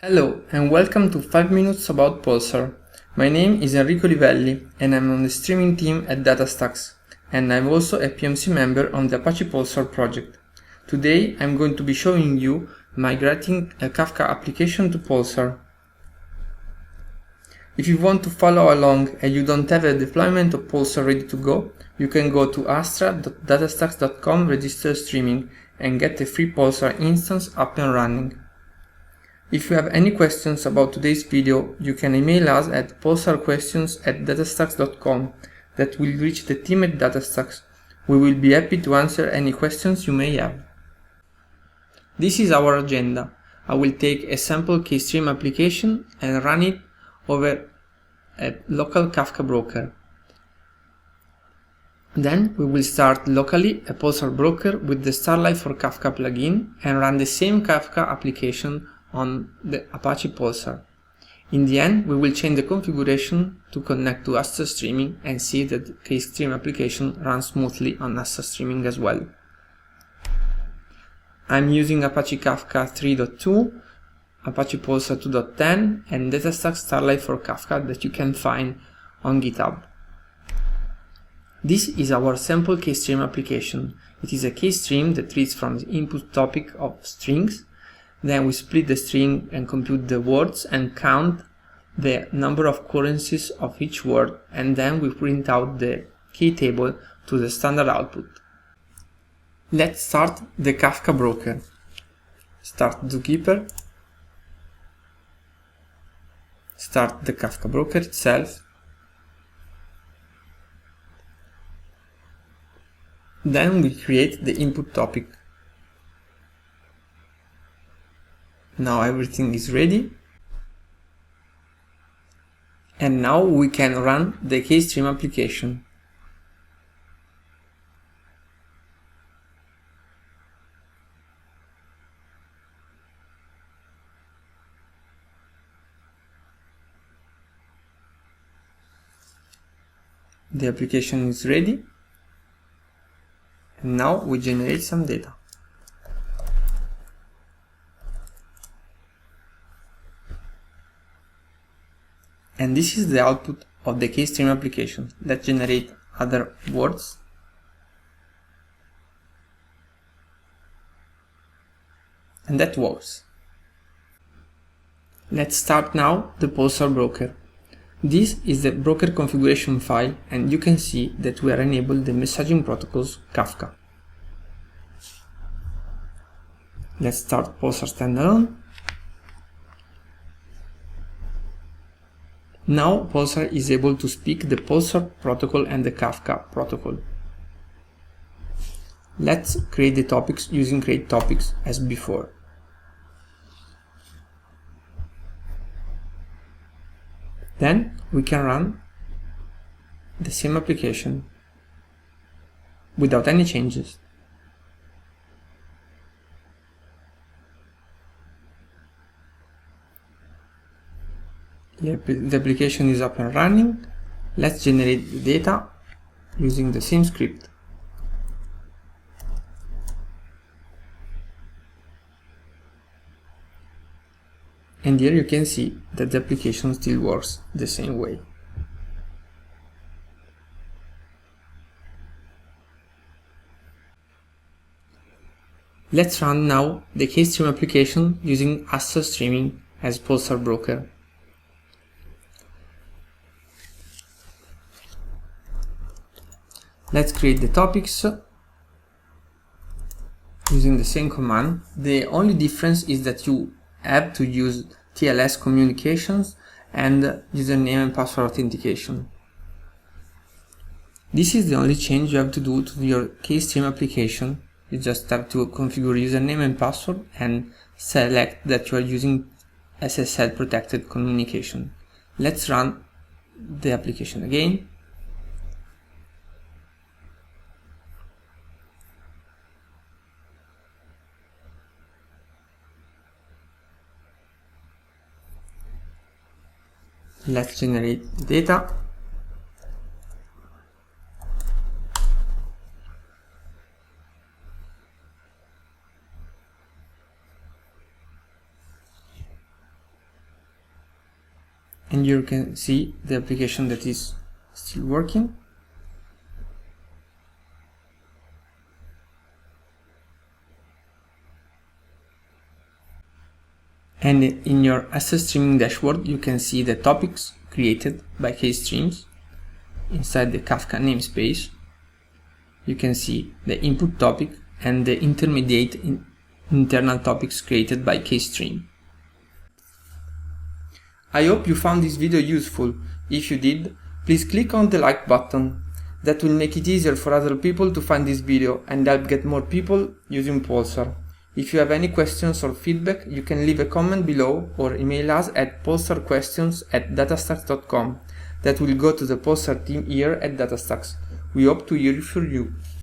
Hello and welcome to 5 Minutes About Pulsar. My name is Enrico Livelli and I'm on the streaming team at DataStax, and I'm also a PMC member on the Apache Pulsar project. Today I'm going to be showing you migrating a Kafka application to Pulsar. If you want to follow along and you don't have a deployment of Pulsar ready to go, you can go to astra.datastax.com, register streaming, and get a free Pulsar instance up and running. If you have any questions about today's video, you can email us at pulsarquestions@datastax.com. That will reach the team at DataStax. We will be happy to answer any questions you may have. This is our agenda. I will take a sample keystream application and run it over a local Kafka broker. Then we will start locally a Pulsar broker with the Starlight for Kafka plugin and run the same Kafka application on the Apache Pulsar. In the end, we will change the configuration to connect to Astra Streaming and see that the keystream application runs smoothly on Astra Streaming as well. I'm using Apache Kafka 3.2, Apache Pulsar 2.10 and DataStax Starlight for Kafka that you can find on GitHub. This is our sample keystream application. It is a keystream that reads from the input topic of strings. Then we split the string and compute the words and count the number of currencies of each word, and then we print out the key table to the standard output. Let's start the Kafka broker. Start Zookeeper. Start the Kafka broker itself. Then we create the input topic. Now everything is ready. And now we can run the keystream application. The application is ready. And now we generate some data. And this is the output of the keystream application. Let's generate other words. And that works. Let's start now the Pulsar broker. This is the broker configuration file, and you can see that we are enabled the messaging protocols Kafka. Let's start Pulsar standalone. Now Pulsar is able to speak the Pulsar protocol and the Kafka protocol. Let's create the topics using create topics as before. Then we can run the same application without any changes. The application is up and running. Let's generate the data using the same script. And here you can see that the application still works the same way. Let's run now the keystream application using Astra Streaming as Pulsar broker. Let's create the topics using the same command. The only difference is that you have to use TLS communications and username and password authentication. This is the only change you have to do to your keystream application. You just have to configure username and password and select that you are using SSL protected communication. Let's run the application again. Let's generate data. And here you can see the application that is still working. And in your asset streaming dashboard, you can see the topics created by KStreams. Inside the Kafka namespace, you can see the input topic and the intermediate internal topics created by KStream. I hope you found this video useful. If you did, please click on the like button. That will make it easier for other people to find this video and help get more people using Pulsar. If you have any questions or feedback, you can leave a comment below or email us at pulsarquestions@datastax.com. That will go to the Pulsar team here at DataStax. We hope to hear from you.